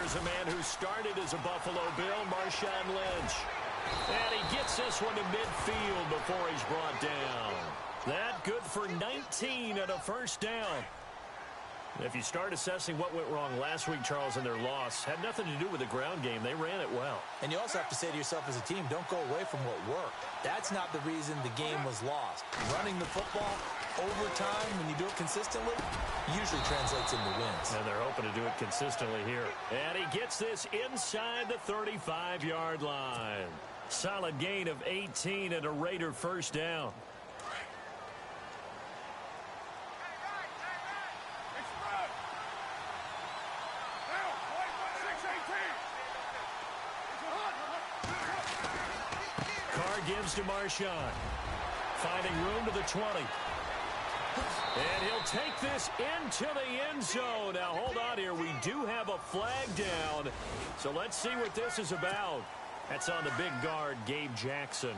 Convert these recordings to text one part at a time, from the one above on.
Here's a man who started as a Buffalo Bill, Marshawn Lynch. And he gets this one to midfield before he's brought down. That good for 19 and a first down. If you start assessing what went wrong last week, Charles, in their loss, had nothing to do with the ground game. They ran it well. And you also have to say to yourself as a team, don't go away from what worked. That's not the reason the game was lost. Running the football over time, when you do it consistently, usually translates into wins. And they're hoping to do it consistently here. And he gets this inside the 35-yard line. Solid gain of 18 and a Raider first down. Gives to Marshawn. Finding room to the 20. And he'll take this into the end zone. Now, hold on here. We do have a flag down. So let's see what this is about. That's on the big guard, Gabe Jackson.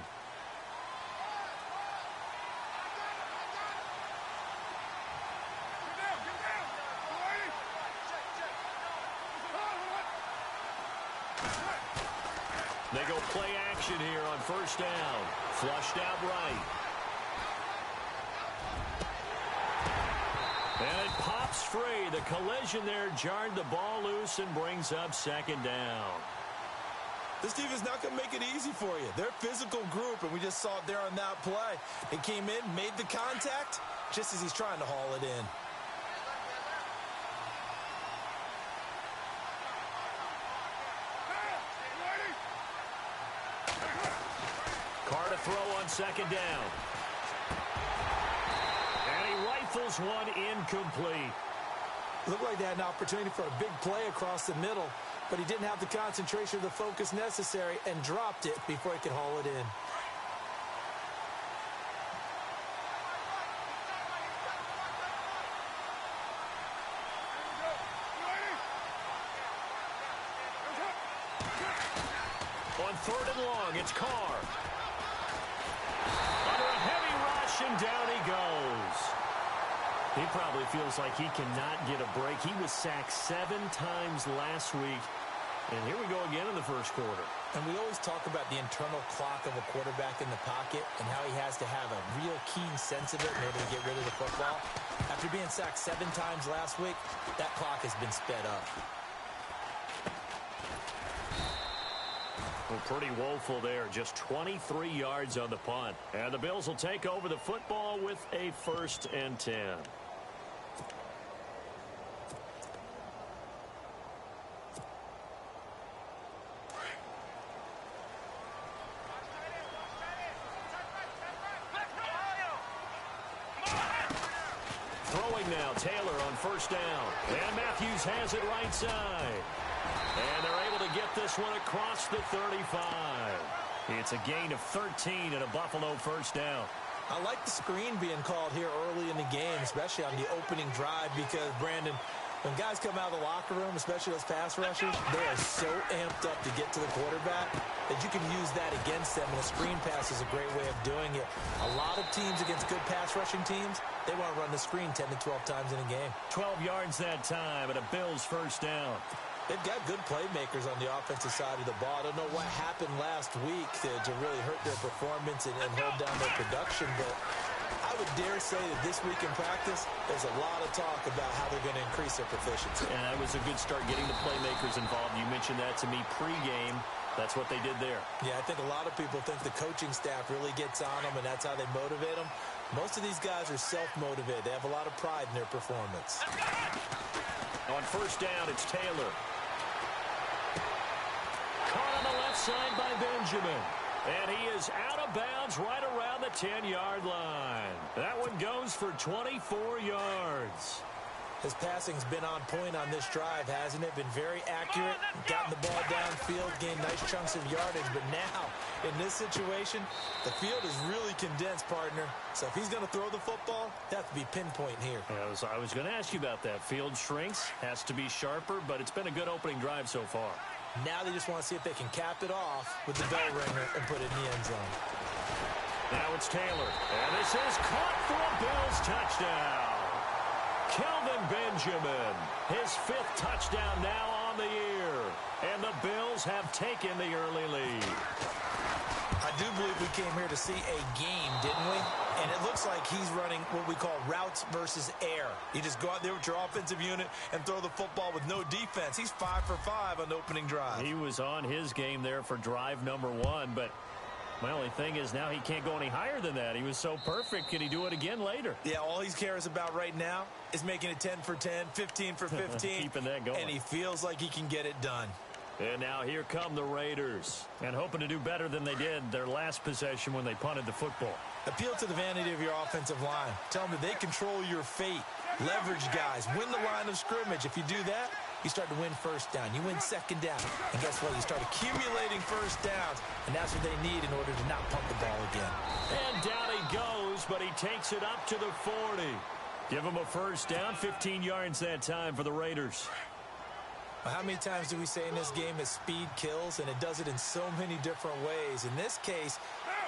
They go play action here on first down. Flushed out right. And it pops free. The collision there jarred the ball loose and brings up second down. This team is not going to make it easy for you. They're a physical group, and we just saw it there on that play. It came in, made the contact, just as he's trying to haul it in. Throw on second down. And he rifles one incomplete. Looked like they had an opportunity for a big play across the middle, but he didn't have the concentration or the focus necessary and dropped it before he could haul it in. On third and long, it's Carr. And down he goes. He probably feels like he cannot get a break. He was sacked 7 times last week. And here we go again in the first quarter. And we always talk about the internal clock of a quarterback in the pocket and how he has to have a real keen sense of it in order to get rid of the football. After being sacked 7 times last week, that clock has been sped up. Well, pretty woeful there. Just 23 yards on the punt. And the Bills will take over the football with a 1st and 10. Throwing now, Taylor on first down. And Matthews has it right side. And they're able to get this one across the 35. It's a gain of 13 and a Buffalo first down. I like the screen being called here early in the game, especially on the opening drive, because, Brandon, when guys come out of the locker room, especially those pass rushers, they are so amped up to get to the quarterback that you can use that against them, and a screen pass is a great way of doing it. A lot of teams against good pass rushing teams, they want to run the screen 10 to 12 times in a game. 12 yards that time and a Bills first down. They've got good playmakers on the offensive side of the ball. I don't know what happened last week to really hurt their performance and hold down their production, but I would dare say that this week in practice, there's a lot of talk about how they're going to increase their proficiency. And that was a good start getting the playmakers involved. You mentioned that to me pregame. That's what they did there. Yeah, I think a lot of people think the coaching staff really gets on them, and that's how they motivate them. Most of these guys are self-motivated. They have a lot of pride in their performance. On first down, it's Taylor. Caught on the left side by Benjamin. And he is out of bounds right around the 10-yard line. That one goes for 24 yards. His passing's been on point on this drive, hasn't it? Been very accurate, gotten the ball downfield, gained nice chunks of yardage. But now, in this situation, the field is really condensed, partner. So if he's going to throw the football, that has to be pinpoint here. Yeah, I was going to ask you about that. Field shrinks, has to be sharper, but it's been a good opening drive so far. Now they just want to see if they can cap it off with the bell ringer and put it in the end zone. Now it's Taylor. And this is caught for a Bills touchdown. Kelvin Benjamin, his 5th touchdown now on on the year. And the Bills have taken the early lead. I do believe we came here to see a game, didn't we? And it looks like he's running what we call routes versus air. You just go out there with your offensive unit and throw the football with no defense. He's 5 for 5 on the opening drive. He was on his game there for drive number 1, but my only thing is now he can't go any higher than that. He was so perfect. Can he do it again later? Yeah, all he cares about right now is making it 10 for 10, 15 for 15. Keeping that going. And he feels like he can get it done. And now here come the Raiders. And hoping to do better than they did their last possession when they punted the football. Appeal to the vanity of your offensive line. Tell them that they control your fate. Leverage guys. Win the line of scrimmage. If you do that, you start to win first down. You win second down. And guess what? You start accumulating first downs. And that's what they need in order to not punt the ball again. And down he goes, but he takes it up to the 40. Give him a first down. 15 yards that time for the Raiders. Well, how many times do we say in this game that speed kills, and it does it in so many different ways? In this case,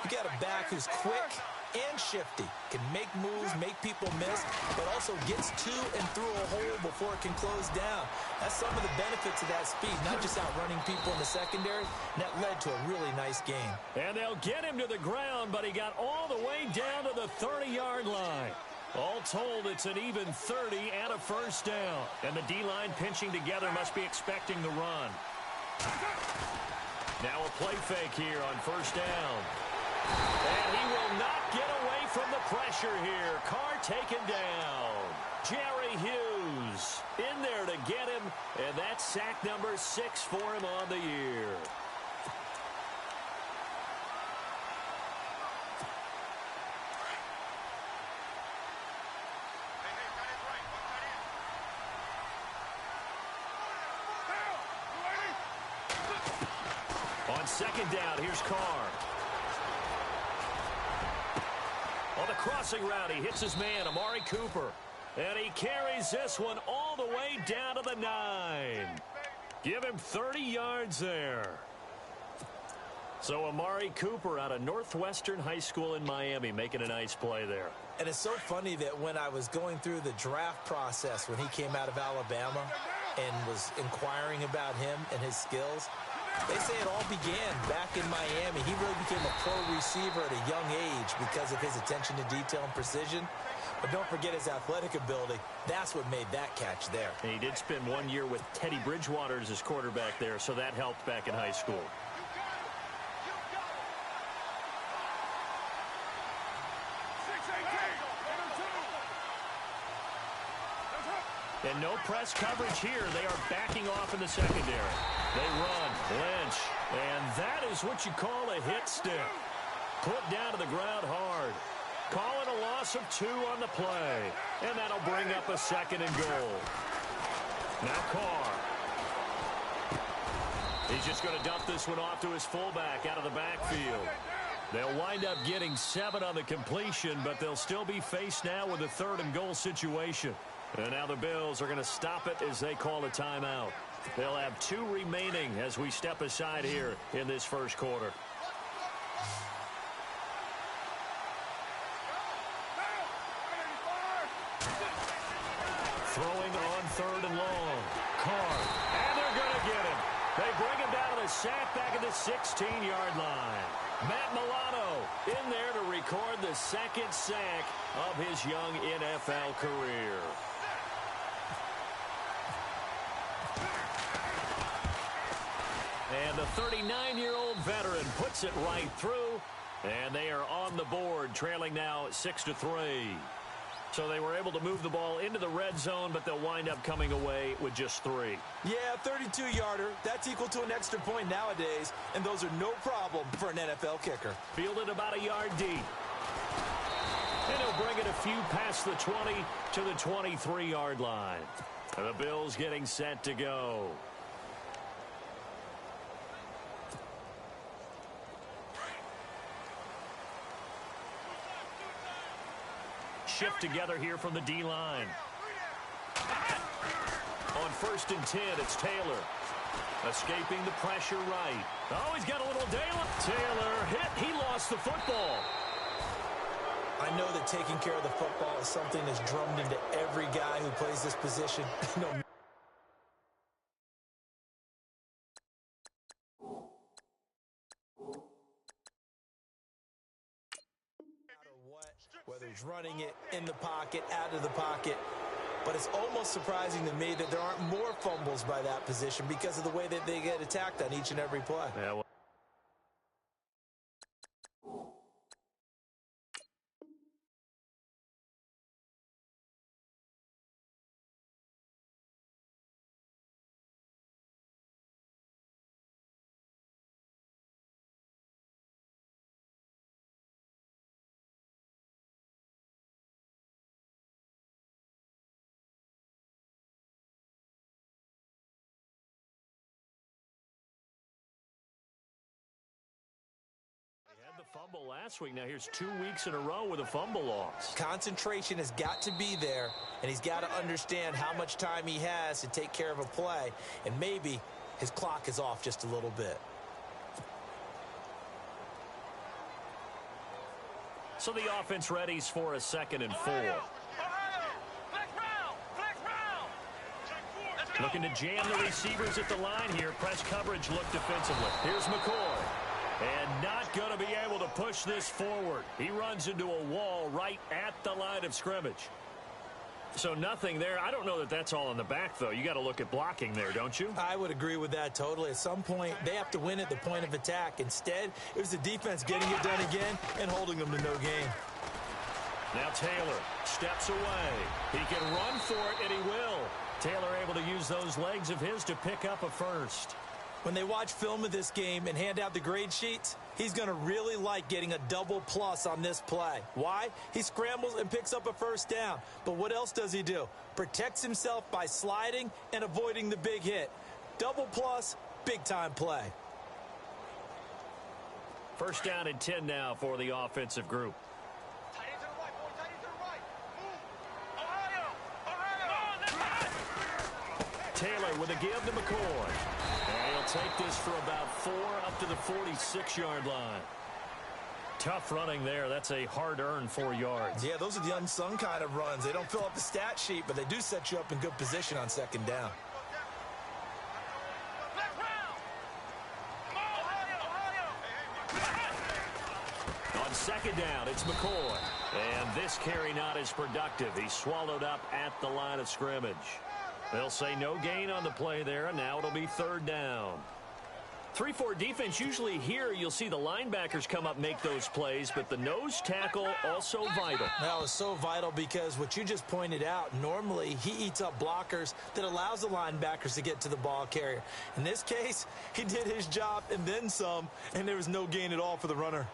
you got a back who's quick and shifty, can make moves, make people miss, but also gets to and through a hole before it can close down. That's some of the benefits of that speed, not just outrunning people in the secondary, and that led to a really nice game. And they'll get him to the ground, but he got all the way down to the 30-yard line. All told, it's an even 30 and a first down. And the D-line pinching together must be expecting the run. Now a play fake here on first down. And he will not get away from the pressure here. Carr taken down. Jerry Hughes in there to get him. And that's sack number 6 for him on the year. On second down, here's Carr. On the crossing route, he hits his man, Amari Cooper. And he carries this one all the way down to the 9. Give him 30 yards there. So Amari Cooper out of Northwestern High School in Miami making a nice play there. And it's so funny that when I was going through the draft process when he came out of Alabama and was inquiring about him and his skills, they say it all began back in Miami. He really became a pro receiver at a young age because of his attention to detail and precision. But don't forget his athletic ability. That's what made that catch there. And he did spend 1 year with Teddy Bridgewater as his quarterback there, so that helped back in high school. And no press coverage here. They are backing off in the secondary. They run. Lynch. And that is what you call a hit stick. Put down to the ground hard. Call it a loss of 2 on the play. And that'll bring up a second and goal. Now Carr. He's just going to dump this one off to his fullback out of the backfield. They'll wind up getting 7 on the completion, but they'll still be faced now with a 3rd and goal situation. And now the Bills are going to stop it as they call a timeout. They'll have 2 remaining as we step aside here in this first quarter. Throwing on 3rd and long. Carr. And they're going to get him. They bring him down to the sack back at the 16-yard line. Matt Milano in there to record the 2nd sack of his young NFL career. And the 39-year-old veteran puts it right through. And they are on the board, trailing now 6-3. So they were able to move the ball into the red zone, but they'll wind up coming away with just 3. Yeah, 32-yarder. That's equal to an extra point nowadays, and those are no problem for an NFL kicker. Fielded about a yard deep. And he'll bring it a few past the 20 to the 23-yard line. And the Bills getting set to go. Shift together here from the D-line. On 1st and 10, it's Taylor. Escaping the pressure right. Oh, he's got a little daylight. Taylor hit. He lost the football. I know that taking care of the football is something that's drummed into every guy who plays this position. whether he's running it in the pocket, out of the pocket. But it's almost surprising to me that there aren't more fumbles by that position because of the way that they get attacked on each and every play. Yeah, well, the fumble last week. Now here's 2 weeks in a row with a fumble loss. Concentration has got to be there, and he's got to understand how much time he has to take care of a play, and maybe his clock is off just a little bit. So the offense readies for a 2nd and 4. Looking to jam the receivers at the line here. Press coverage look defensively. Here's McCoy. And not going to be able to push this forward. He runs into a wall right at the line of scrimmage. So nothing there. I don't know that that's all in the back, though. You got to look at blocking there, don't you? I would agree with that totally. At some point, they have to win at the point of attack. Instead, it was the defense getting it done again and holding them to no gain. Now Taylor steps away. He can run for it, and he will. Taylor able to use those legs of his to pick up a first. When they watch film of this game and hand out the grade sheets, he's going to really like getting a double plus on this play. Why? He scrambles and picks up a first down. But what else does he do? Protects himself by sliding and avoiding the big hit. Double plus, big-time play. First down and 10 now for the offensive group. Taylor with a give to McCoy. And he'll take this for about 4 up to the 46-yard line. Tough running there. That's a hard-earned 4 yards. Yeah, those are the unsung kind of runs. They don't fill up the stat sheet, but they do set you up in good position on 2nd down. On 2nd down, it's McCoy. And this carry not as productive. He's swallowed up at the line of scrimmage. They'll say no gain on the play there, and now it'll be 3rd down. 3-4 defense, usually here you'll see the linebackers come up make those plays, but the nose tackle also vital. That was so vital because what you just pointed out, normally he eats up blockers that allows the linebackers to get to the ball carrier. In this case, he did his job and then some, and there was no gain at all for the runner.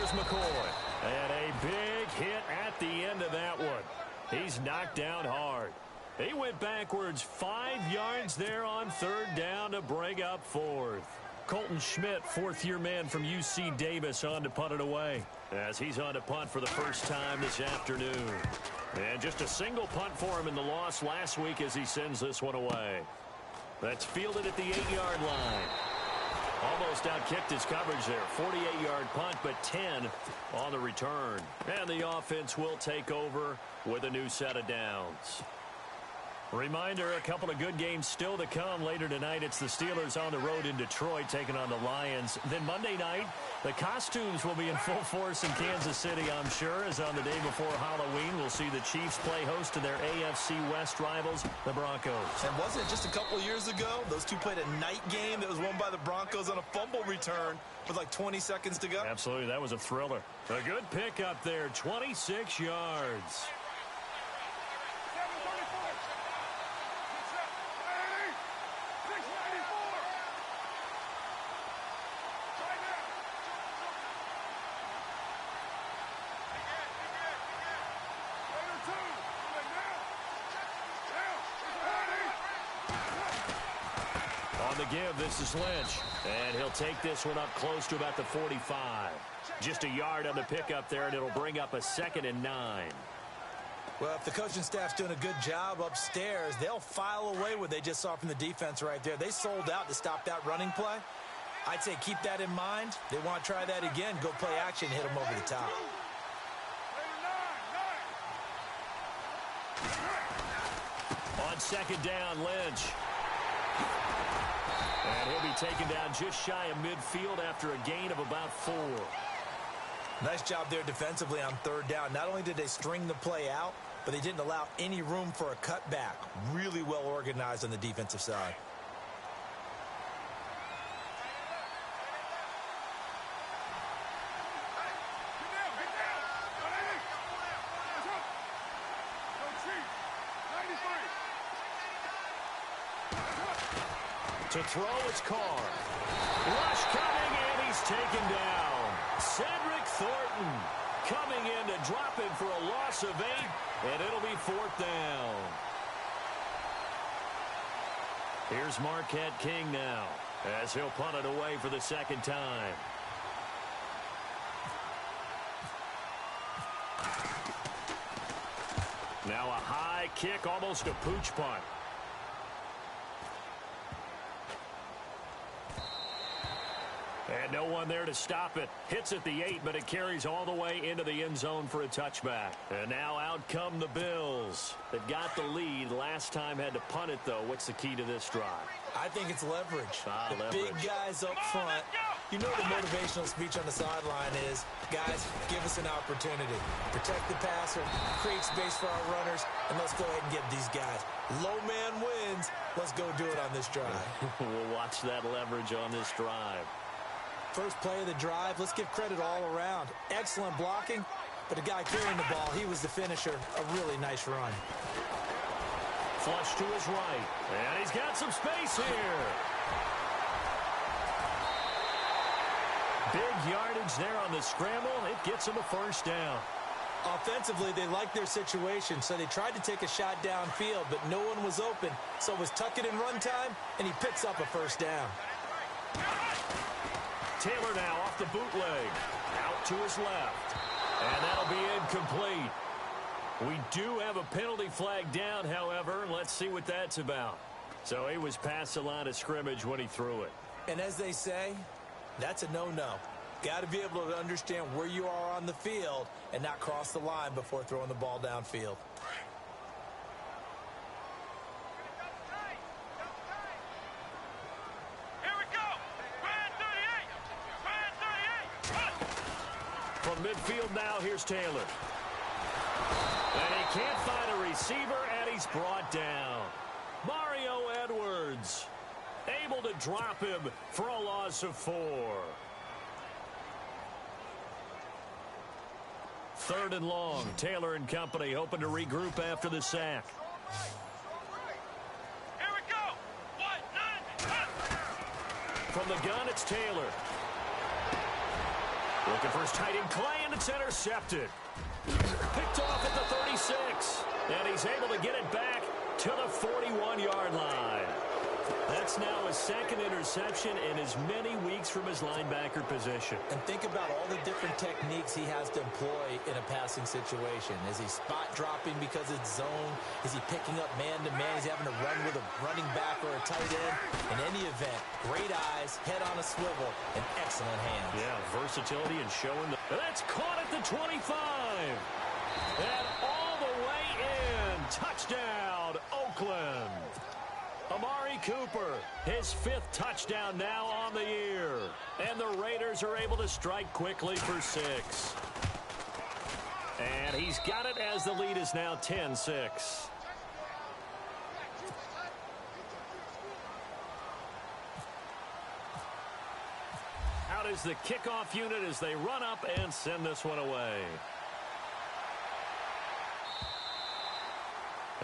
McCoy, and a big hit at the end of that one. He's knocked down hard. He went backwards 5 yards there on 3rd down to bring up 4th. Colton Schmidt, 4th-year man from UC Davis, on to punt it away, as he's on to punt for the first time this afternoon. And just a single punt for him in the loss last week as he sends this one away. That's fielded at the 8-yard line. Almost outkicked his coverage there. 48-yard punt, but 10 on the return. And the offense will take over with a new set of downs. Reminder, a couple of good games still to come later tonight. It's the Steelers on the road in Detroit taking on the Lions. Then Monday night, the costumes will be in full force in Kansas City, I'm sure, as on the day before Halloween, we'll see the Chiefs play host to their AFC West rivals, the Broncos. And wasn't it just a couple years ago, those two played a night game that was won by the Broncos on a fumble return with like 20 seconds to go? Absolutely, that was a thriller. A good pick up there, 26 yards. Give. This is Lynch, and he'll take this one up close to about the 45. Just a yard on the pickup there, and it'll bring up a 2nd and 9. Well, if the coaching staff's doing a good job upstairs, they'll file away what they just saw from the defense right there. They sold out to stop that running play. I'd say keep that in mind. They want to try that again. Go play action, hit them over the top. On second down, Lynch. And he'll be taken down just shy of midfield after a gain of about 4. Nice job there defensively on third down. Not only did they string the play out, but they didn't allow any room for a cutback. Really well organized on the defensive side. To throw, it's Carr. Rush coming, and he's taken down. Cedric Thornton coming in to drop him for a loss of 8, and it'll be 4th down. Here's Marquette King now, as he'll punt it away for the second time. Now a high kick, almost a pooch punt. And no one there to stop it. Hits at the 8, but it carries all the way into the end zone for a touchback. And now out come the Bills. They've got the lead. Last time had to punt it, though. What's the key to this drive? I think it's leverage. The leverage. Big guys up front. You know the motivational speech on the sideline is, guys, give us an opportunity. Protect the passer, create space for our runners, and let's go ahead and get these guys. Low man wins. Let's go do it on this drive. We'll watch that leverage on this drive. First play of the drive, let's give credit all around. Excellent blocking, but the guy carrying the ball, he was the finisher. A really nice run. Flush to his right, and he's got some space here. Big yardage there on the scramble. It gets him a first down. Offensively, they liked their situation, so they tried to take a shot downfield, but no one was open. So it was tuck it in run time, and he picks up a first down. Taylor now off the bootleg. Out to his left. And that'll be incomplete. We do have a penalty flag down, however. Let's see what that's about. So he was past the line of scrimmage when he threw it. And as they say, that's a no-no. Got to be able to understand where you are on the field and not cross the line before throwing the ball downfield. From midfield now, here's Taylor. And he can't find a receiver, and he's brought down. Mario Edwards able to drop him for a loss of 4. 3rd and long. Taylor and company hoping to regroup after the sack. Here we go. From the gun, it's Taylor. Looking for his tight end, Clay, and it's intercepted. Picked off at the 36. And he's able to get it back to the 41-yard line. That's now his 2nd interception in as many weeks from his linebacker position. And think about all the different techniques he has to employ in a passing situation. Is he spot dropping because it's zone? Is he picking up man-to-man? Is he having to run with a running back or a tight end? In any event, great eyes, head on a swivel, and excellent hands. Yeah, versatility and showing. That's caught at the 25. And all the way in. Touchdown, Oakland. Amari Cooper, his 5th touchdown now on the year. And the Raiders are able to strike quickly for 6. And he's got it as the lead is now 10-6. Out is the kickoff unit as they run up and send this one away.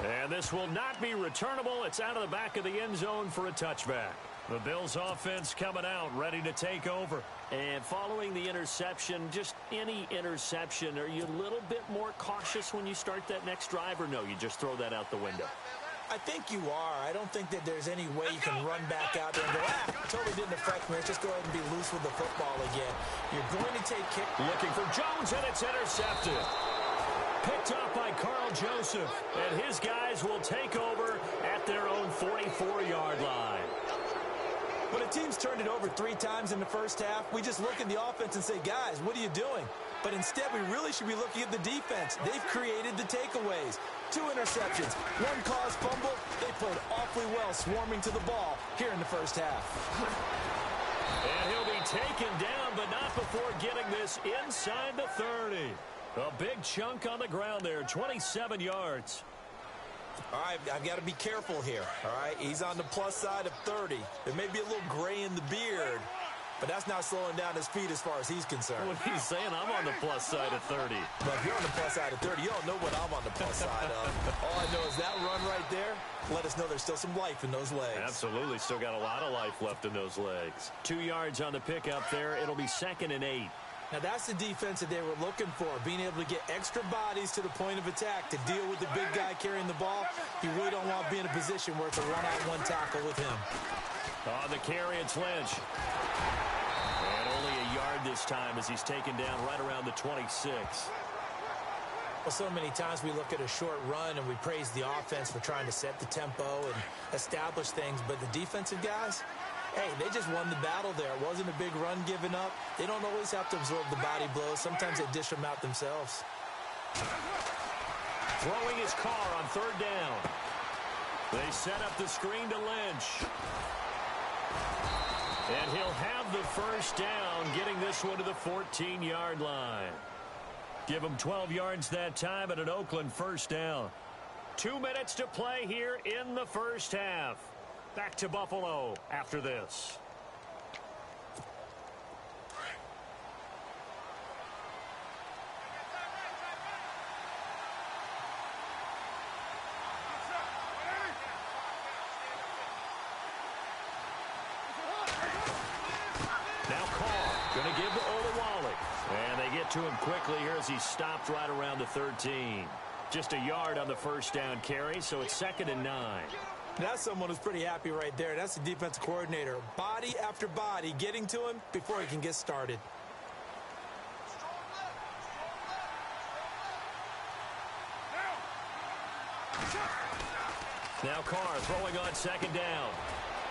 And this will not be returnable. It's out of the back of the end zone for a touchback. The Bills offense coming out, ready to take over. And following the interception, just any interception, are you a little bit more cautious when you start that next drive, or no, you just throw that out the window? I think you are. I don't think that there's any way you can run back out there and go, totally didn't affect me. Let's just go ahead and be loose with the football again. You're going to take kick. Looking for Jones, and it's intercepted. Picked up by Carl Joseph, and his guys will take over at their own 44-yard line. When a team's turned it over 3 times in the first half, we just look at the offense and say, guys, what are you doing? But instead, we really should be looking at the defense. They've created the takeaways. 2 interceptions, 1 caused fumble. They played awfully well swarming to the ball here in the first half. And he'll be taken down, but not before getting this inside the 30. A big chunk on the ground there, 27 yards. All right, I've got to be careful here, all right? He's on the plus side of 30. There may be a little gray in the beard, but that's not slowing down his feet as far as he's concerned. What he's saying, I'm on the plus side of 30. But if you're on the plus side of 30, you don't know what I'm on the plus side of. All I know is that run right there let us know there's still some life in those legs. Absolutely, still got a lot of life left in those legs. 2 yards on the pickup there. It'll be 2nd and 8. Now, that's the defense that they were looking for, being able to get extra bodies to the point of attack to deal with the big guy carrying the ball. You really don't want to be in a position where it's a one-on-one tackle with him. On the carry, it's Lynch. And only a yard this time as he's taken down right around the 26. Well, so many times we look at a short run and we praise the offense for trying to set the tempo and establish things, but the defensive guys, hey, they just won the battle there. It wasn't a big run given up. They don't always have to absorb the body blows. Sometimes they dish them out themselves. Throwing his car on 3rd down. They set up the screen to Lynch. And he'll have the first down, getting this one to the 14-yard line. Give him 12 yards that time and an Oakland first down. 2 minutes to play here in the first half. Back to Buffalo after this. Now Carr going to give to Olawale. And they get to him quickly here as he stopped right around the 13. Just a yard on the first down carry, so it's 2nd and 9. That's someone who's pretty happy right there. That's the defensive coordinator. Body after body getting to him before he can get started. Now Carr throwing on 2nd down.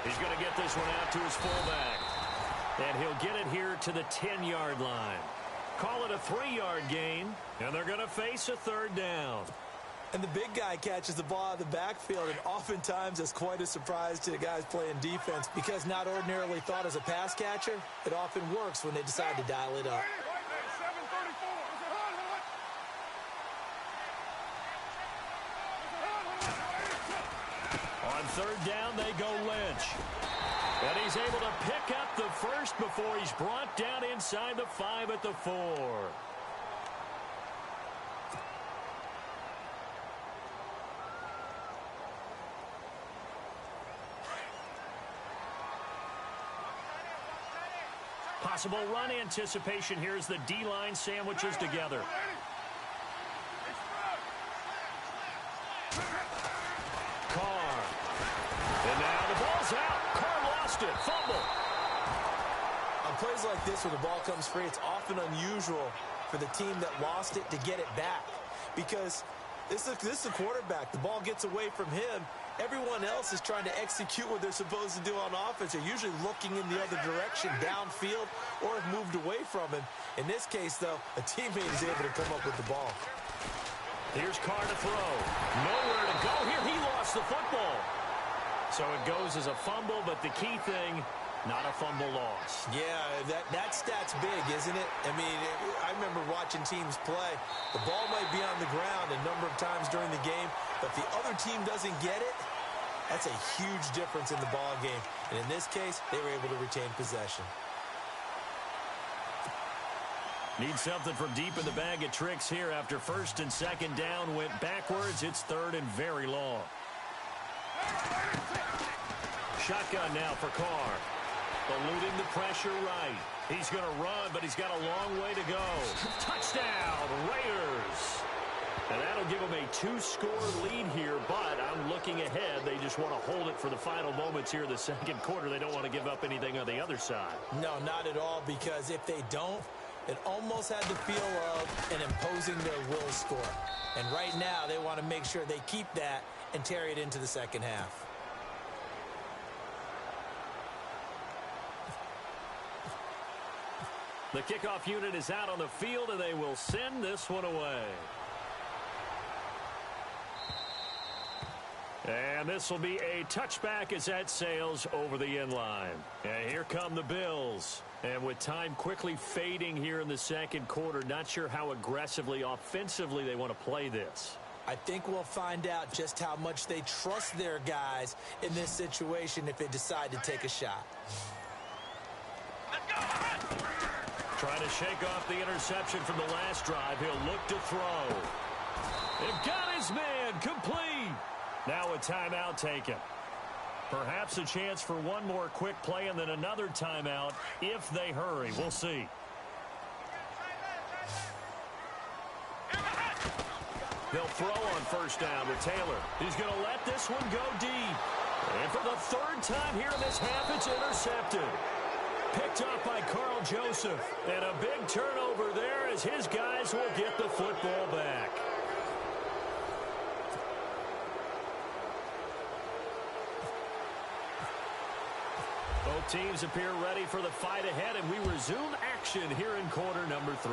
He's going to get this one out to his fullback. And he'll get it here to the 10-yard line. Call it a 3-yard gain, and they're going to face a 3rd down. And the big guy catches the ball out of the backfield, and oftentimes that's quite a surprise to the guys playing defense because not ordinarily thought as a pass catcher, it often works when they decide to dial it up. On 3rd down, they go Lynch. And he's able to pick up the first before he's brought down inside the 5 at the 4. Possible run anticipation here as the D-line sandwiches together. Carr. And now the ball's out. Carr lost it. Fumble. On plays like this where the ball comes free, it's often unusual for the team that lost it to get it back because this is a quarterback. The ball gets away from him. Everyone else is trying to execute what they're supposed to do on offense. They're usually looking in the other direction, downfield, or have moved away from him. In this case, though, a teammate is able to come up with the ball. Here's Carr to throw. Nowhere to go here. He lost the football. So it goes as a fumble, but the key thing, not a fumble loss. Yeah, that stat's big, isn't it? I mean, I remember watching teams play. The ball might be on the ground a number of times during the game, but if the other team doesn't get it, that's a huge difference in the ball game. And in this case, they were able to retain possession. Need something from deep in the bag of tricks here after 1st and 2nd down went backwards. It's 3rd and very long. Shotgun now for Carr. Eluding the pressure right. He's going to run, but he's got a long way to go. Touchdown, Raiders. And that'll give them a 2-score lead here, but I'm looking ahead. They just want to hold it for the final moments here in the 2nd quarter. They don't want to give up anything on the other side. No, not at all, because if they don't, it almost had the feel of an imposing their will score. And right now, they want to make sure they keep that and carry it into the second half. The kickoff unit is out on the field, and they will send this one away. And this will be a touchback as that sails over the end line. And here come the Bills. And with time quickly fading here in the second quarter, not sure how aggressively, offensively they want to play this. I think we'll find out just how much they trust their guys in this situation if they decide to take a shot. Trying to shake off the interception from the last drive. He'll look to throw. They've got his man complete. Now a timeout taken. Perhaps a chance for one more quick play and then another timeout if they hurry. We'll see. They'll throw on first down with Taylor. He's going to let this one go deep. And for the third time here in this half, it's intercepted. Picked up by Carl Joseph. And a big turnover there as his guys will get the football back. Both teams appear ready for the fight ahead, and we resume action here in quarter number 3.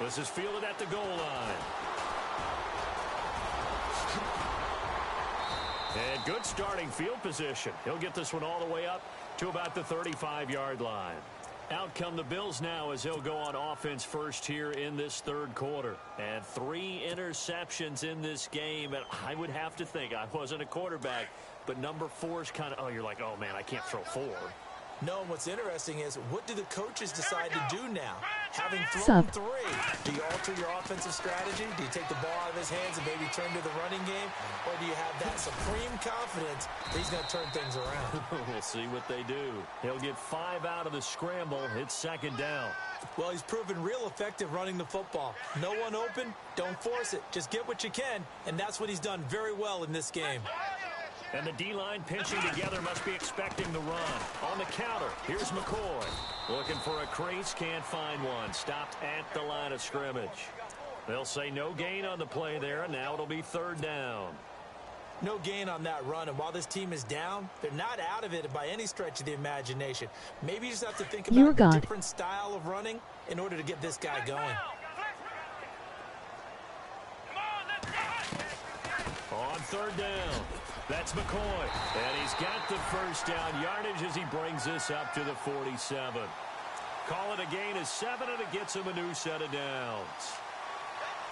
This is fielded at the goal line. And good starting field position. He'll get this one all the way up to about the 35-yard line. Out come the Bills now as they'll go on offense first here in this third quarter. And 3 interceptions in this game. And I would have to think, I wasn't a quarterback, but number 4 is kind of, oh, you're like, oh, man, I can't throw 4. No, and what's interesting is, what do the coaches decide to do now? Having thrown 3, do you alter your offensive strategy? Do you take the ball out of his hands and maybe turn to the running game? Or do you have that supreme confidence that he's going to turn things around? We'll see what they do. He'll get 5 out of the scramble. It's second down. Well, he's proven real effective running the football. No one open, don't force it. Just get what you can, and that's what he's done very well in this game. And the D-line pinching together must be expecting the run. On the counter, here's McCoy. Looking for a crease, can't find one. Stopped at the line of scrimmage. They'll say no gain on the play there, and now it'll be third down. No gain on that run, and while this team is down, they're not out of it by any stretch of the imagination. Maybe you just have to think about a different style of running in order to get this guy going. On third down, that's McCoy. And he's got the first down yardage as he brings this up to the 47. Call it a gain of 7, and it gets him a new set of downs.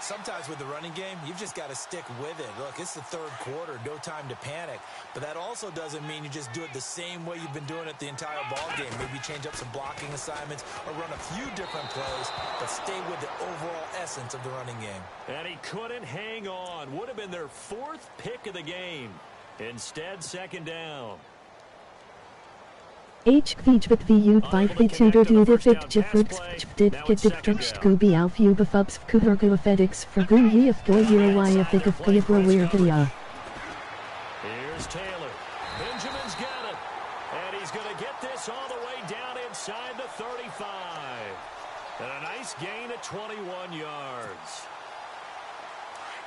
Sometimes with the running game, you've just got to stick with it. Look, it's the third quarter, no time to panic. But that also doesn't mean you just do it the same way you've been doing it the entire ball game. Maybe change up some blocking assignments or run a few different plays, but stay with the overall essence of the running game. And he couldn't hang on. Would have been their 4th pick of the game. Instead, second down. HVJVU 5V2 Scooby Alf Ubafubs Kuhurgu FedEx Fragun Yif Goyuawaya Fikafkayabrawirgaya. Here's Taylor. Benjamin's got it. And he's going to get this all the way down inside the 35. And a nice gain of 21 yards.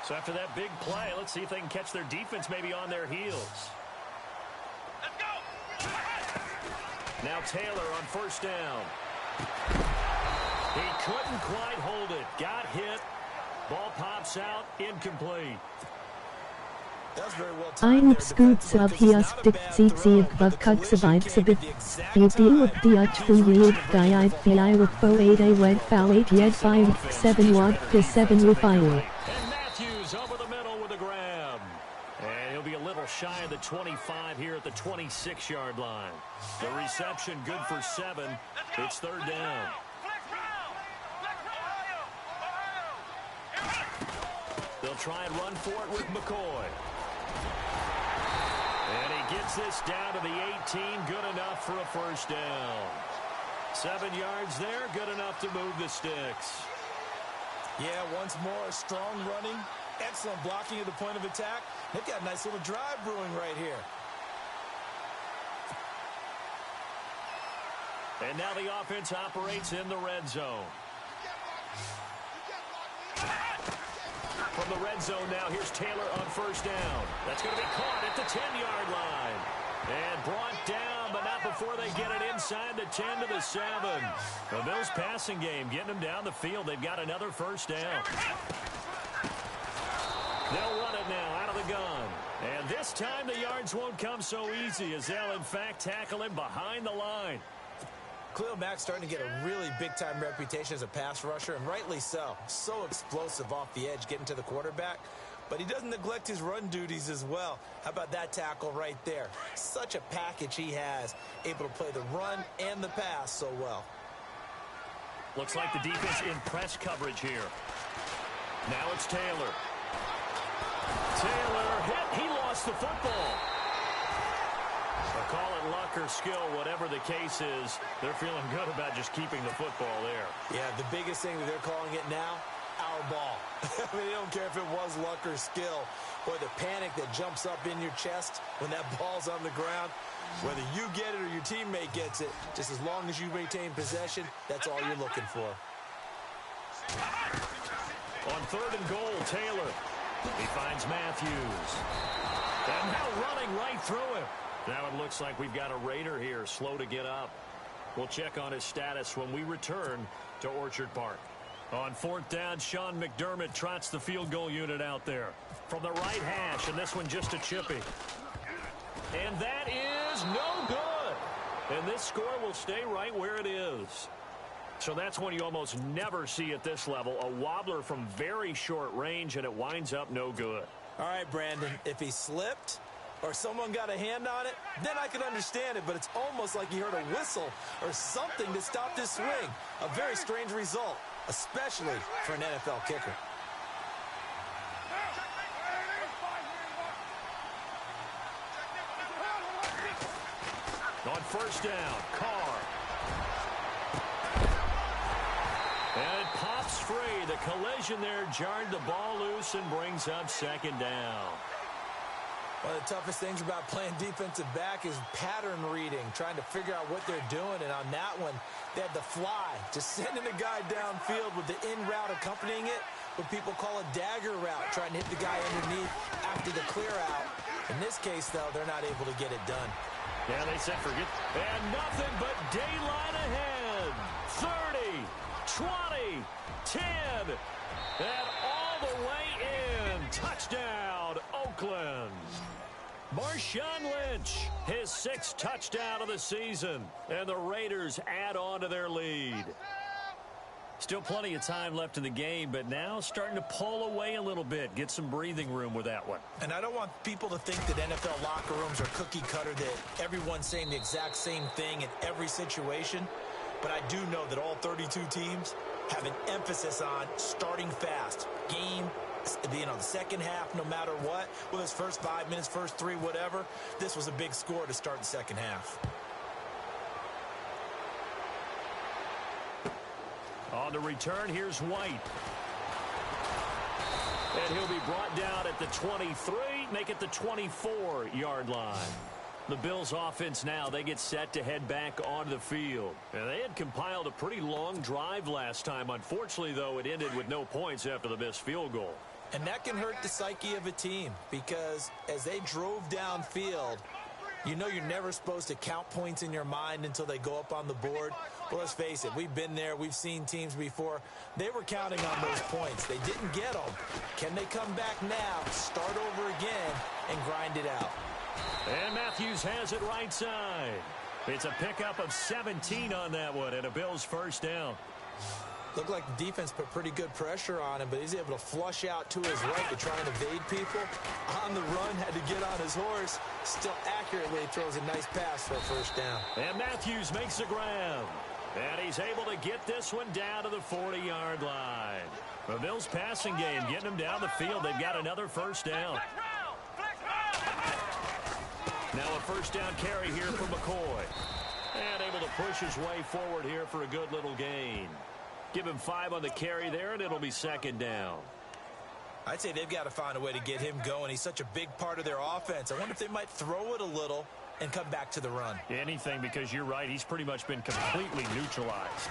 So after that big play, let's see if they can catch their defense maybe on their heels. Let's go! Now Taylor on first down. He couldn't quite hold it. Got hit. Ball pops out. Incomplete. That's very well Ein Scootsav Hiastic Tsitsiag Vavkugsavivsabit. Yudiuk Diachfuyiuk Diad Fiiwak Fo 8 A Wed Fow 8 Yed 5 7 Wad 7 Rufiwa. And Matthews over the middle with a grab. And he'll be a little shy of the 25 here at the 26-yard line. The reception good for 7. It's third down. They'll try and run for it with McCoy. And he gets this down to the 18. Good enough for a first down. 7 yards there. Good enough to move the sticks. Yeah, once more, strong running. Excellent blocking at the point of attack. They've got a nice little drive brewing right here. And now the offense operates in the red zone. From the red zone now, here's Taylor on first down. That's going to be caught at the 10-yard line. And brought down, but not before they get it inside the 10 to the 7. The Bills passing game getting them down the field. They've got another first down. They'll run it now out of the gun. And this time the yards won't come so easy as they'll, in fact, tackle him behind the line. Khalil Mack's starting to get a really big-time reputation as a pass rusher, and rightly so. So explosive off the edge getting to the quarterback. But he doesn't neglect his run duties as well. How about that tackle right there? Such a package he has, able to play the run and the pass so well. Looks like the defense in press coverage here. Now it's Taylor. Taylor hit. He lost the football. They'll call it luck or skill, whatever the case is. They're feeling good about just keeping the football there. Yeah, the biggest thing that they're calling it now, our ball. I mean, they don't care if it was luck or skill, or the panic that jumps up in your chest when that ball's on the ground. Whether you get it or your teammate gets it, just as long as you maintain possession, that's all you're looking for. On 3rd and goal, Taylor. He finds Matthews. And now running right through him. Now it looks like we've got a Raider here, slow to get up. We'll check on his status when we return to Orchard Park. On 4th down, Sean McDermott trots the field goal unit out there. From the right hash, and this one just a chippy. And that is no good. And this score will stay right where it is. So that's one you almost never see at this level. A wobbler from very short range, and it winds up no good. All right, Brandon, if he slipped or someone got a hand on it, then I could understand it, but it's almost like he heard a whistle or something to stop this swing. A very strange result, especially for an NFL kicker. On 1st down, Carr. And it pops free. The collision there jarred the ball loose and brings up 2nd down. One of the toughest things about playing defensive back is pattern reading, trying to figure out what they're doing. And on that one, they had the fly, just sending a guy downfield with the in route accompanying it, what people call a dagger route, trying to hit the guy underneath after the clear out. In this case, though, they're not able to get it done. Yeah, they said forget. And nothing but daylight ahead. 30, 20, 10, and all the way in. Touchdown, Oakland. Marshawn Lynch, his 6th touchdown of the season, and the Raiders add on to their lead. Still plenty of time left in the game, but now starting to pull away a little bit, get some breathing room with that one. And I don't want people to think that NFL locker rooms are cookie cutter, that everyone's saying the exact same thing in every situation. But I do know that all 32 teams have an emphasis on starting fast. Game, the second half, no matter what, whether it's first 5 minutes, first 3, whatever. This was a big score to start the second half. On the return, here's White. And he'll be brought down at the 23, make it the 24-yard line. The Bills offense now, they get set to head back onto the field. And they had compiled a pretty long drive last time. Unfortunately, though, it ended with no points after the missed field goal. And that can hurt the psyche of a team because as they drove downfield, you know you're never supposed to count points in your mind until they go up on the board. Well, let's face it, we've been there. We've seen teams before. They were counting on those points. They didn't get them. Can they come back now, start over again, and grind it out? And Matthews has it right side. It's a pickup of 17 on that one and a Bills first down. Looked like the defense put pretty good pressure on him, but he's able to flush out to his right to try and evade people. On the run, had to get on his horse. Still accurately throws a nice pass for a first down. And Matthews makes the grab. And he's able to get this one down to the 40-yard line. The Bills passing game getting them down the field. They've got another first down. Now a first down carry here for McCoy. And able to push his way forward here for a good little gain. Give him 5 on the carry there, and it'll be second down. I'd say they've got to find a way to get him going. He's such a big part of their offense. I wonder if they might throw it a little and come back to the run. Anything, because you're right. He's pretty much been completely neutralized.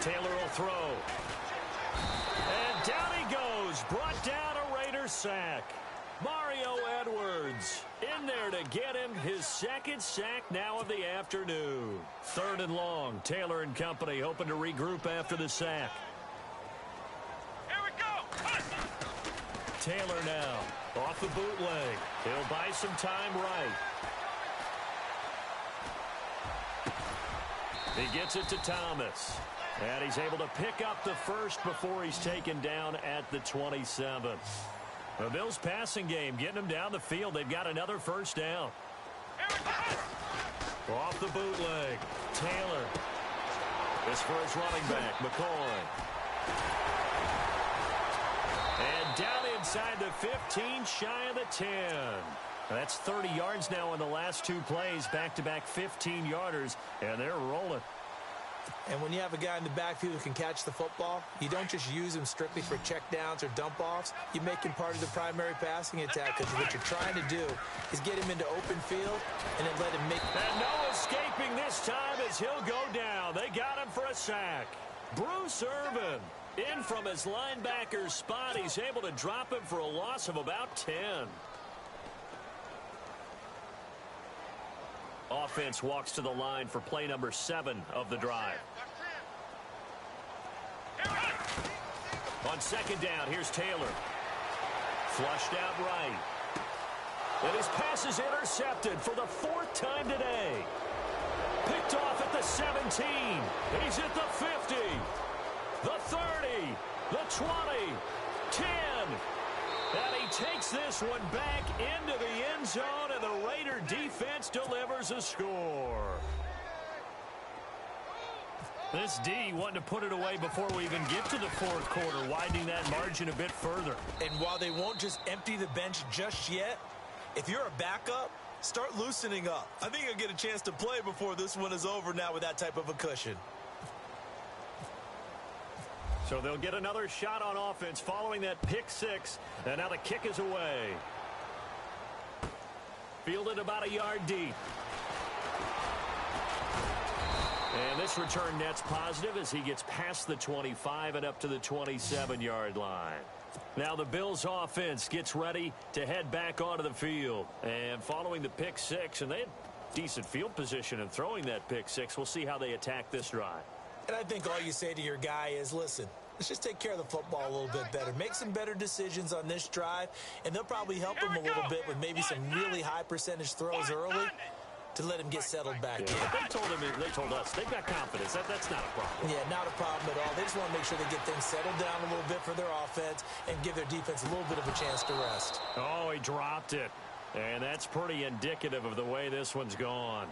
Taylor will throw. And down he goes. Brought down a Raider sack. Mario Edwards in there to get him his second sack now of the afternoon. 3rd and long. Taylor and company hoping to regroup after the sack. Here we go. Taylor now off the bootleg. He'll buy some time right. He gets it to Thomas. And he's able to pick up the first before he's taken down at the 27. The Bills passing game getting them down the field. They've got another first down. Off the bootleg. Taylor. This for his running back, McCoy. And down inside the 15, shy of the 10. That's 30 yards now in the last 2 plays. Back-to-back 15-yarders, and they're rolling. And when you have a guy in the backfield who can catch the football, you don't just use him strictly for checkdowns or dump-offs. You make him part of the primary passing attack, because what you're trying to do is get him into open field and then let him make... And no escaping this time as he'll go down. They got him for a sack. Bruce Irvin in from his linebacker spot. He's able to drop him for a loss of about 10. Offense walks to the line for play number 7 of the drive. On second down, here's Taylor. Flushed out right. And his pass is intercepted for the 4th time today. Picked off at the 17. He's at the 50. The 30. The 20. 10. And he takes this one back into the end zone, and the Raider defense delivers a score. This D wanting to put it away before we even get to the 4th quarter, widening that margin a bit further. And while they won't just empty the bench just yet, if you're a backup, start loosening up. I think you'll get a chance to play before this one is over now with that type of a cushion. So they'll get another shot on offense following that pick 6. And now the kick is away. Fielded about a yard deep. And this return net's positive as he gets past the 25 and up to the 27-yard line. Now the Bills offense gets ready to head back onto the field. And following the pick 6, and they had decent field position in throwing that pick 6. We'll see how they attack this drive. And I think all you say to your guy is, listen, let's just take care of the football a little bit better. Make some better decisions on this drive, and they'll probably help him a little bit with maybe some really high percentage throws early to let him get settled back in. They told us they've got confidence. That's not a problem. Yeah, not a problem at all. They just want to make sure they get things settled down a little bit for their offense and give their defense a little bit of a chance to rest. Oh, he dropped it. And that's pretty indicative of the way this one's gone.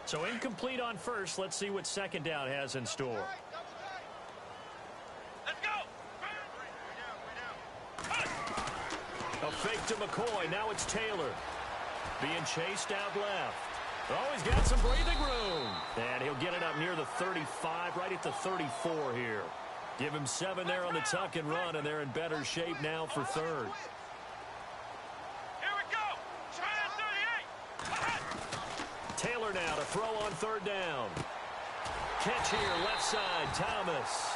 So incomplete on first. Let's see what second down has in store. Let's go. A fake to McCoy. Now it's Taylor. Being chased out left. Oh, he's got some breathing room. And he'll get it up near the 35, right at the 34 here. Give him 7 there on the tuck and run, and they're in better shape now for 3rd. Here we go. Try that 38. Taylor now to throw on 3rd down. Catch here, left side, Thomas.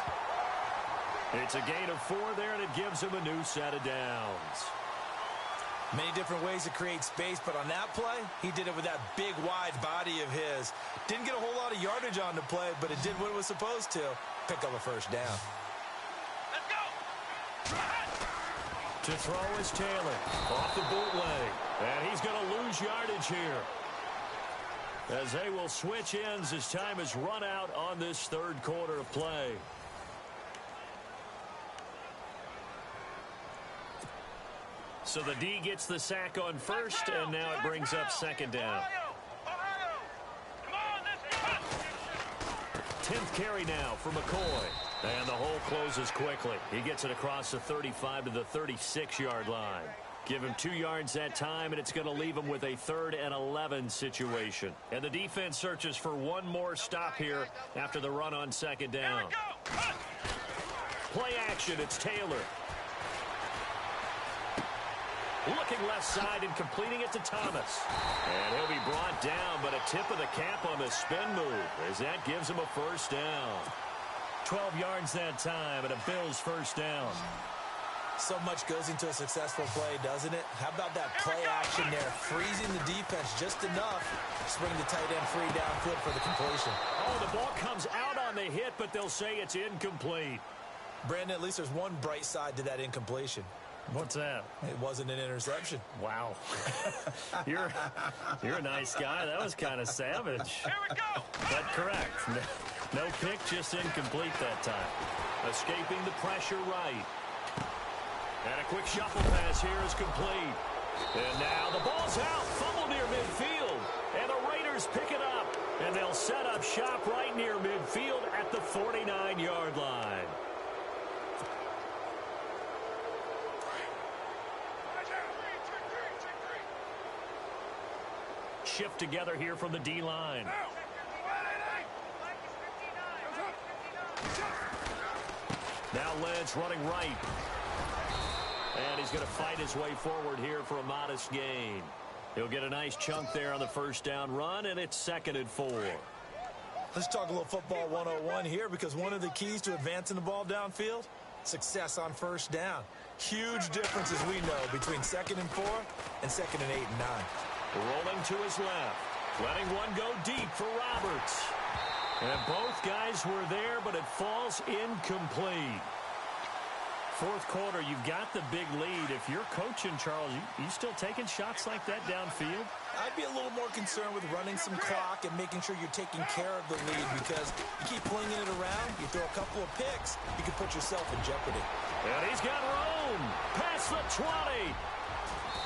It's a gain of 4 there, and it gives him a new set of downs. Many different ways to create space, but on that play, he did it with that big, wide body of his. Didn't get a whole lot of yardage on the play, but it did what it was supposed to. Pick up a first down. Let's go. To throw is Taylor. Off the bootleg. And he's going to lose yardage here. As they will switch ends as time is run out on this 3rd quarter of play. So the D gets the sack on first, and now it brings up 2nd down. 10th carry now for McCoy. And the hole closes quickly. He gets it across the 35 to the 36-yard line. Give him 2 yards that time, and it's going to leave him with a 3rd and 11 situation. And the defense searches for one more stop here after the run on 2nd down. Play action, it's Taylor. Looking left side and completing it to Thomas. And he'll be brought down, but a tip of the cap on the spin move as that gives him a first down. 12 yards that time, and a Bills first down. So much goes into a successful play, doesn't it? How about that play action there? Freezing the defense just enough to bring the tight end free downfield for the completion. Oh, the ball comes out on the hit, but they'll say it's incomplete. Brandon, at least there's one bright side to that incompletion. What's that? It wasn't an interception. Wow. You're a nice guy. That was kind of savage. Here we go. But correct. No pick, just incomplete that time. Escaping the pressure right. And a quick shuffle pass here is complete. And now the ball's out. Fumble near midfield. And the Raiders pick it up. And they'll set up shop right near midfield at the 49-yard line. Shift together here from the D-line. Now Lynch running right. And he's going to fight his way forward here for a modest gain. He'll get a nice chunk there on the first down run, and it's 2nd and 4. Let's talk a little football 101 here, because one of the keys to advancing the ball downfield, success on first down. Huge difference, as we know, between 2nd and 4 and 2nd and 8 and 9. Rolling to his left. Letting one go deep for Roberts. And both guys were there, but it falls incomplete. Fourth quarter, you've got the big lead. If you're coaching, Charles, you still taking shots like that downfield? I'd be a little more concerned with running some clock and making sure you're taking care of the lead, because you keep flinging it around, you throw a couple of picks, you can put yourself in jeopardy. And he's got room past the 20.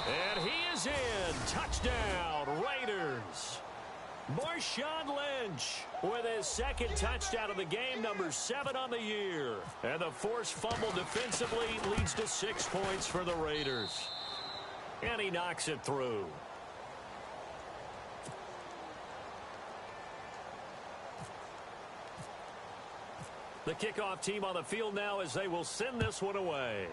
And he is in. Touchdown, Raiders. Marshawn Lynch with his 2nd touchdown of the game, number 7 on the year. And the forced fumble defensively leads to 6 points for the Raiders. And he knocks it through. The kickoff team on the field now as they will send this one away.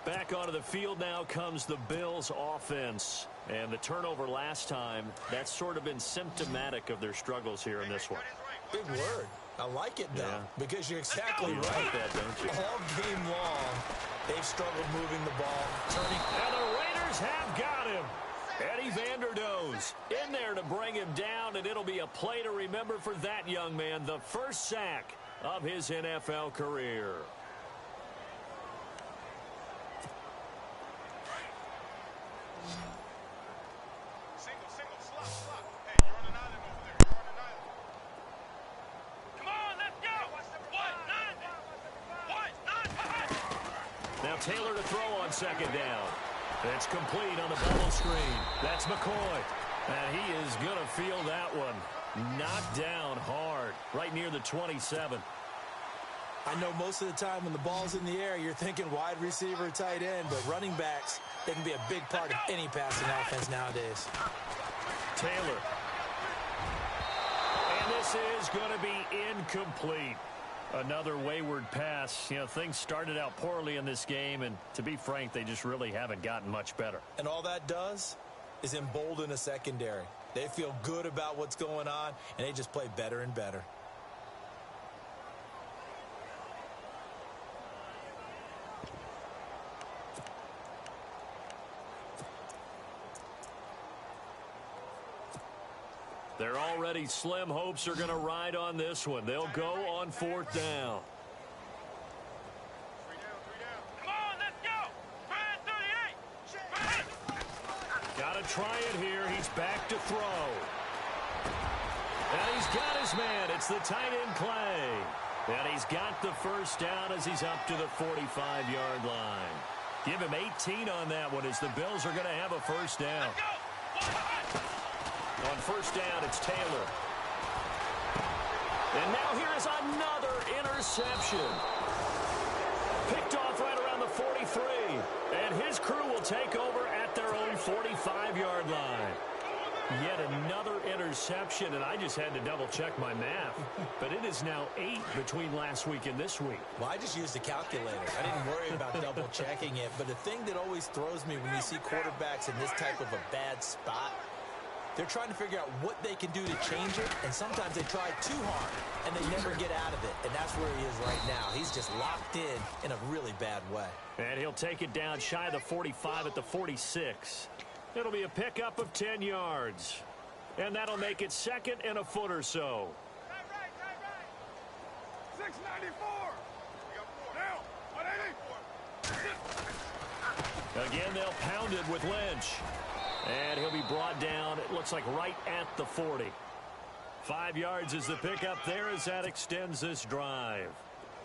Back onto the field now comes the Bills offense. And the turnover last time, that's sort of been symptomatic of their struggles here in this one. Big word. I like it, though, because you're exactly You right. like that, don't you? All game long, they've struggled moving the ball, turning. And the Raiders have got him. Eddie Vanderdoes in there to bring him down, and it'll be a play to remember for that young man. The first sack of his NFL career. Single, slot. Hey, you're on an island over there. You're on an island. Come on, let's go. 1-9. Now Taylor to throw on 2nd down. It's complete on the bubble screen. That's McCoy. And he is going to feel that one. Knocked down hard, right near the 27. I know most of the time when the ball's in the air, you're thinking wide receiver, tight end, but running backs, they can be a big part of any passing offense nowadays. Taylor. And this is going to be incomplete. Another wayward pass. You know, things started out poorly in this game, and to be frank, they just really haven't gotten much better. And all that does is embolden a secondary. They feel good about what's going on, and they just play better and better. They're already slim hopes are going to ride on this one. They'll go on 4th down. 3 down. Come on, let's go. 38. Got to try it here. He's back to throw. And he's got his man. It's the tight end Clay. And he's got the first down as he's up to the 45-yard line. Give him 18 on that one as the Bills are going to have a first down. On first down, it's Taylor. And now here is another interception. Picked off right around the 43. And his crew will take over at their own 45-yard line. Yet another interception, and I just had to double-check my math. But it is now 8 between last week and this week. Well, I just used a calculator. I didn't worry about double-checking it. But the thing that always throws me when you see quarterbacks in this type of a bad spot, they're trying to figure out what they can do to change it, and sometimes they try too hard, and they never get out of it. And that's where he is right now. He's just locked in a really bad way. And he'll take it down shy of the 45 at the 46. It'll be a pickup of 10 yards. And that'll make it second and a foot or so. Tight right. 694. We got 4. Now, 184. Again, they'll pound it with Lynch. And he'll be brought down, it looks like right at the 40. 5 yards is the pickup there as that extends this drive.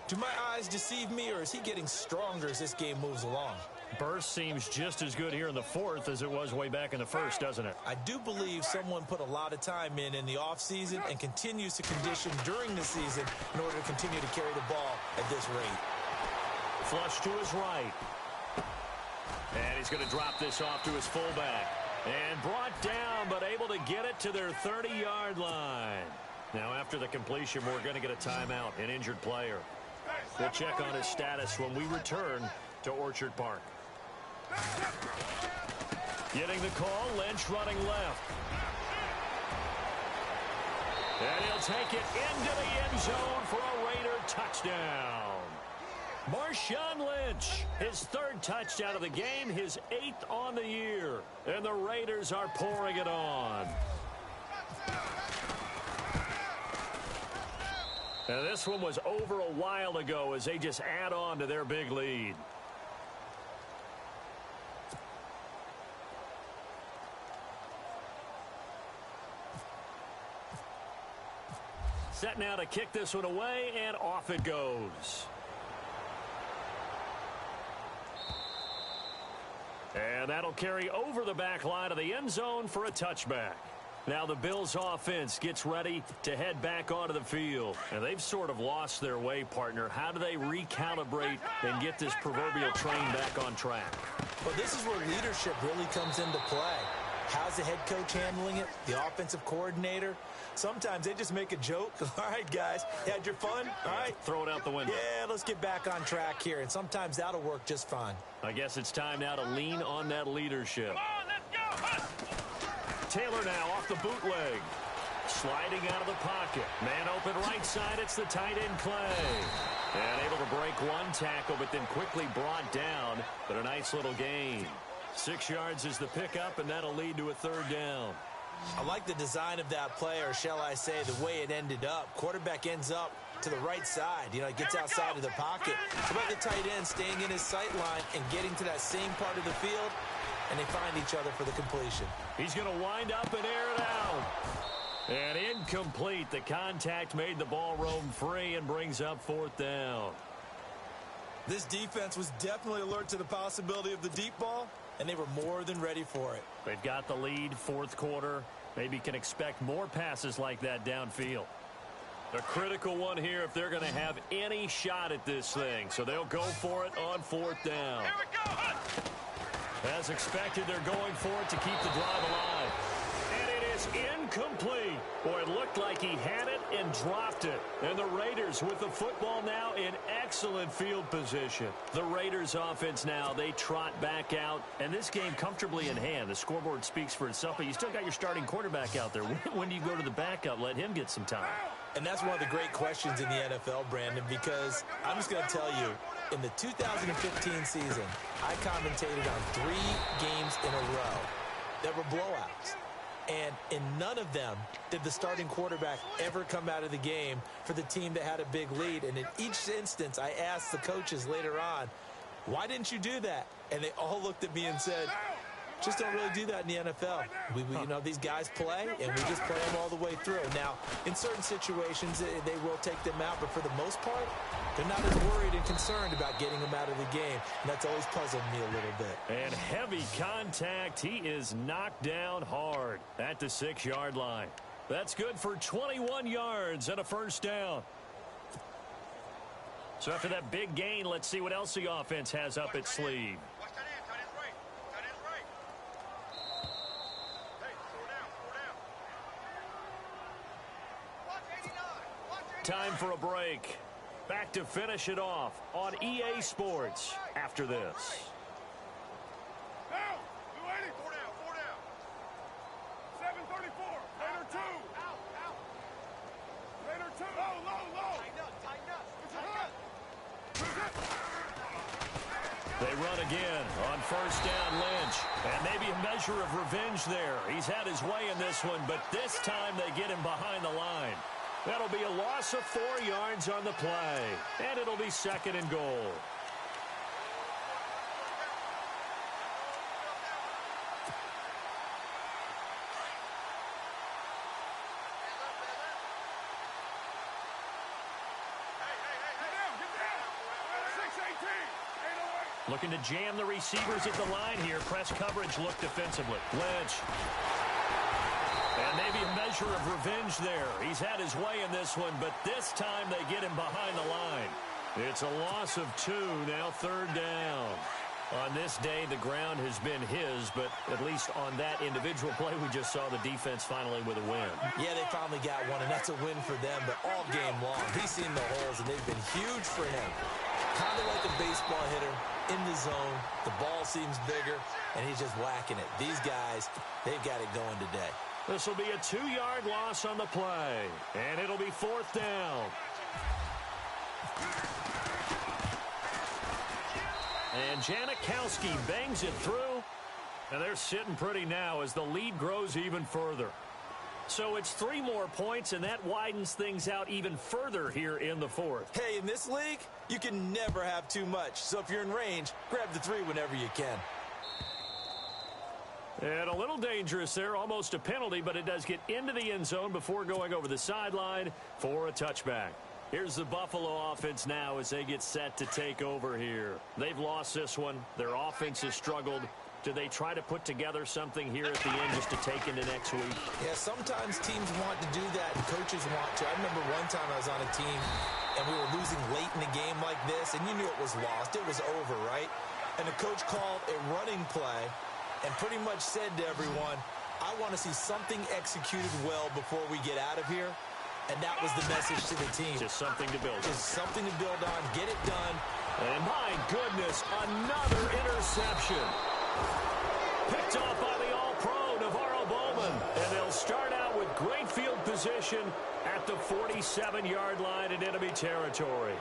Do my eyes deceive me, or is he getting stronger as this game moves along? Burst seems just as good here in the fourth as it was way back in the first, doesn't it? I do believe someone put a lot of time in the offseason and continues to condition during the season in order to continue to carry the ball at this rate. Flush to his right. And he's going to drop this off to his fullback. And brought down, but able to get it to their 30-yard line. Now, after the completion, we're going to get a timeout, an injured player. We'll check on his status when we return to Orchard Park. Getting the call, Lynch running left. And he'll take it into the end zone for a Raider touchdown. Marshawn Lynch, his third touchdown of the game, his 8th on the year. And the Raiders are pouring it on. Now, this one was over a while ago as they just add on to their big lead. Set now to kick this one away, and off it goes. And that'll carry over the back line of the end zone for a touchback. Now the Bills offense gets ready to head back onto the field. And they've sort of lost their way, partner. How do they recalibrate and get this proverbial train back on track? Well, this is where leadership really comes into play. How's the head coach handling it? The offensive coordinator? Sometimes they just make a joke. All right, guys, had your fun? All right. Throw it out the window. Yeah, let's get back on track here. And sometimes that'll work just fine. I guess it's time now to lean on that leadership. Come on, let's go. Taylor now off the bootleg. Sliding out of the pocket. Man open right side. It's the tight end Clay. And able to break one tackle, but then quickly brought down. But a nice little gain. 6 yards is the pickup, and that'll lead to a third down. I like the design of that play, or shall I say the way it ended up. Quarterback ends up to the right side. You know, he gets outside of the pocket. How about the tight end staying in his sight line and getting to that same part of the field, and they find each other for the completion. He's going to wind up and air it out. And incomplete. The contact made the ball roam free and brings up fourth down. This defense was definitely alert to the possibility of the deep ball, and they were more than ready for it. They've got the lead, fourth quarter. Maybe can expect more passes like that downfield. A critical one here if they're going to have any shot at this thing. So they'll go for it on fourth down. Here we go. As expected, they're going for it to keep the drive alive. And it is incomplete. Boy, it looked like he had it and dropped it. And the Raiders with the football now in excellent field position. The Raiders offense now, they trot back out. And this game comfortably in hand. The scoreboard speaks for itself, but you still got your starting quarterback out there. When do you go to the backup? Let him get some time. And that's one of the great questions in the NFL, Brandon, because I'm just going to tell you, in the 2015 season, I commentated on 3 games in a row that were blowouts. And in none of them did the starting quarterback ever come out of the game for the team that had a big lead. And in each instance, I asked the coaches later on, why didn't you do that? And they all looked at me and said, just don't really do that in the NFL. We you know, these guys play, and we just play them all the way through. Now, in certain situations, they will take them out, but for the most part, they're not as worried and concerned about getting them out of the game. And that's always puzzled me a little bit. And heavy contact. He is knocked down hard at the 6-yard line. That's good for 21 yards and a first down. So after that big gain, let's see what else the offense has up its sleeve. Watch that end, tight end right. Tight end right. Hey, slow down, slow Time for a break. Back to finish it off on EA Sports after this. Down. 280. 4 down. 4 down. 734. Later 2. Out. Later 2. Low. Tighten up. They run again on first down, Lynch. And maybe a measure of revenge there. He's had his way in this one, but this time they get him behind the line. That'll be a loss of 4 yards on the play. And it'll be 2nd and goal. Looking to jam the receivers at the line here. Press coverage look defensively. Lynch. And maybe a measure of revenge there. He's had his way in this one, but this time they get him behind the line. It's a loss of 2, now 3rd down. On this day, the ground has been his, but at least on that individual play, we just saw the defense finally with a win. Yeah, they finally got one, and that's a win for them, but all game long, he's seen the holes, and they've been huge for him. Kind of like a baseball hitter in the zone. The ball seems bigger, and he's just whacking it. These guys, they've got it going today. This will be a 2-yard loss on the play, and it'll be 4th down. And Janikowski bangs it through, and they're sitting pretty now as the lead grows even further. So it's 3 more points, and that widens things out even further here in the 4th. Hey, in this league, you can never have too much. So if you're in range, grab the 3 whenever you can. And a little dangerous there, almost a penalty, but it does get into the end zone before going over the sideline for a touchback. Here's the Buffalo offense now as they get set to take over here. They've lost this one. Their offense has struggled. Do they try to put together something here at the end just to take into next week? Yeah, sometimes teams want to do that and coaches want to. I remember one time I was on a team and we were losing late in the game like this, and you knew it was lost. It was over, right? And the coach called a running play and pretty much said to everyone, I want to see something executed well before we get out of here. And that was the message to the team. Just something to build on. Just something to build on. Get it done. And my goodness, another interception. Picked off by the All-Pro, Navarro Bowman. And they'll start out with great field position at the 47-yard line in enemy territory.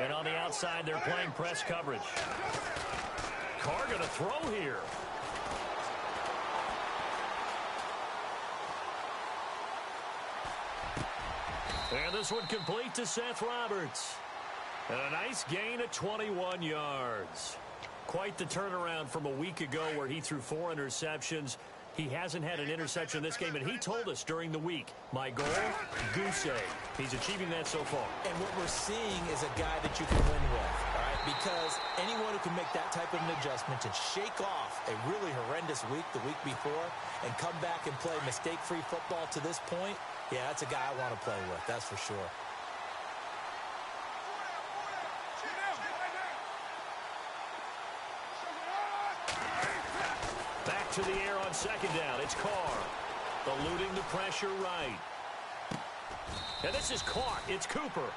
And on the outside, they're playing press coverage. Carr going to throw here. And this one complete to Seth Roberts. And a nice gain of 21 yards. Quite the turnaround from a week ago where he threw 4 interceptions. He hasn't had an interception in this game, and he told us during the week, my goal, goose egg. He's achieving that so far. And what we're seeing is a guy that you can win with, all right? Because anyone who can make that type of an adjustment and shake off a really horrendous week the week before and come back and play mistake-free football to this point, yeah, that's a guy I want to play with, that's for sure. Back to the air on second down. It's Carr. Eluding the pressure right. And this is caught. It's Cooper.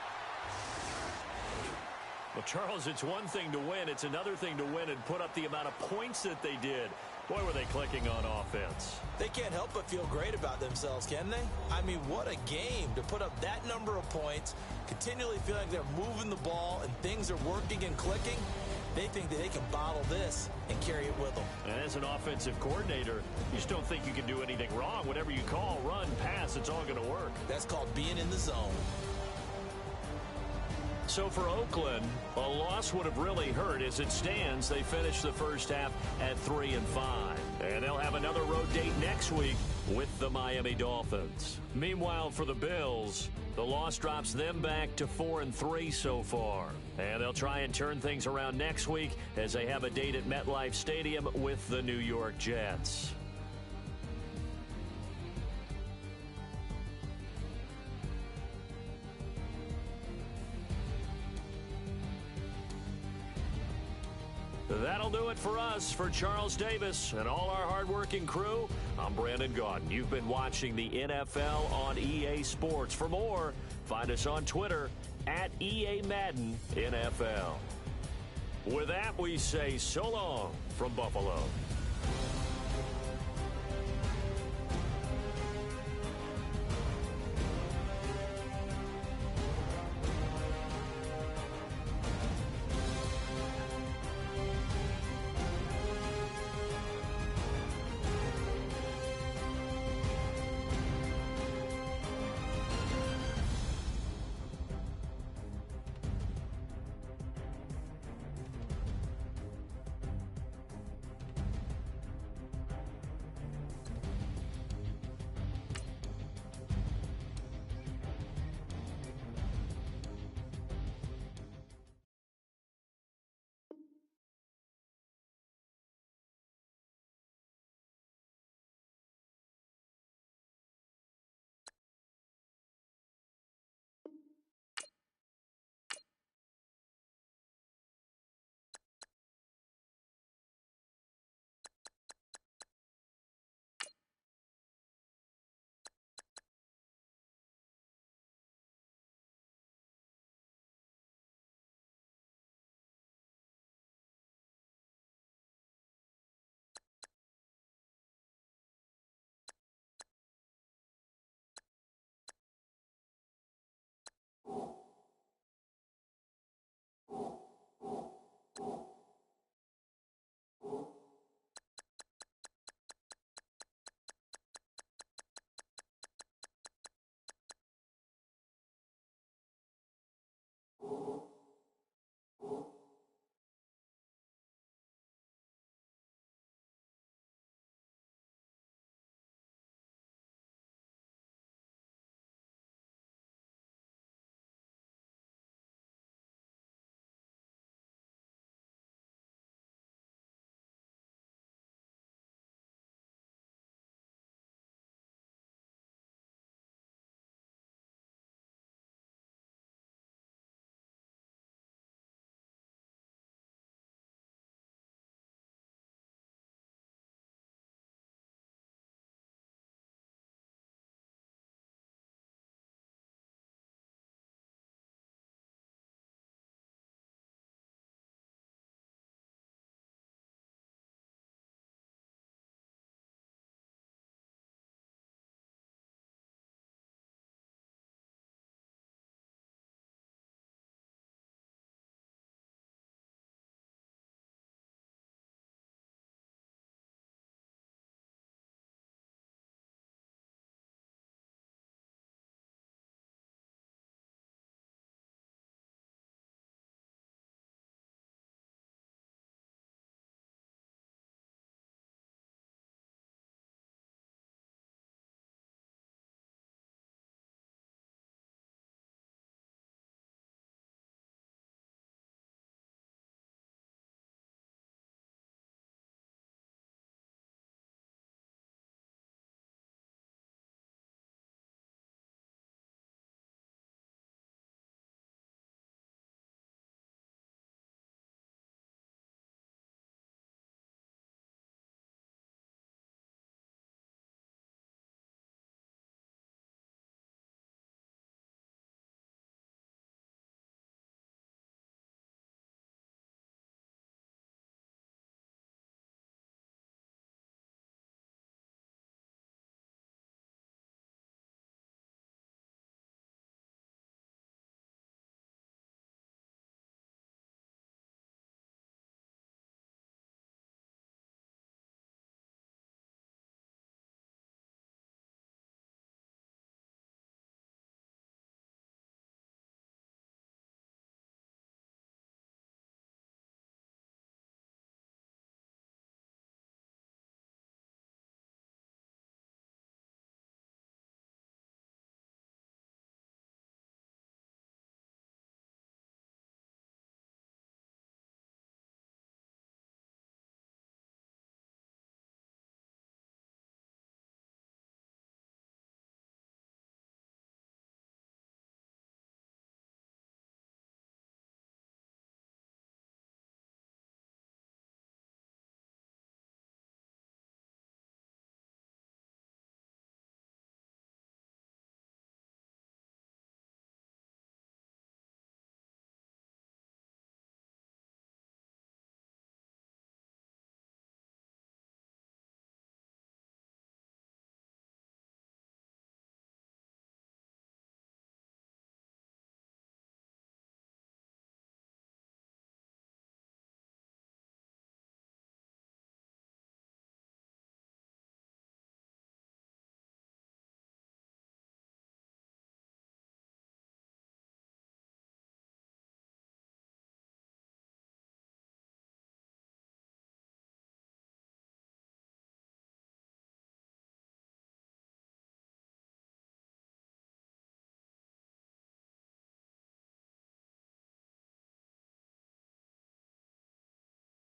Well, Charles, it's one thing to win. It's another thing to win and put up the amount of points that they did. Boy, were they clicking on offense. They can't help but feel great about themselves, can they? I mean, what a game to put up that number of points, continually feel like they're moving the ball and things are working and clicking. They think that they can bottle this and carry it with them. And as an offensive coordinator, you just don't think you can do anything wrong. Whatever you call, run, pass, it's all going to work. That's called being in the zone. So for Oakland, a loss would have really hurt. As it stands, they finished the first half at 3-5. And they'll have another road date next week with the Miami Dolphins. Meanwhile, for the Bills, the loss drops them back to 4-3 so far. And they'll try and turn things around next week as they have a date at MetLife Stadium with the New York Jets. That'll do it for us. For Charles Davis and all our hardworking crew, I'm Brandon Gaudin. You've been watching the NFL on EA Sports. For more, find us on Twitter at EA Madden NFL. With that, we say so long from Buffalo.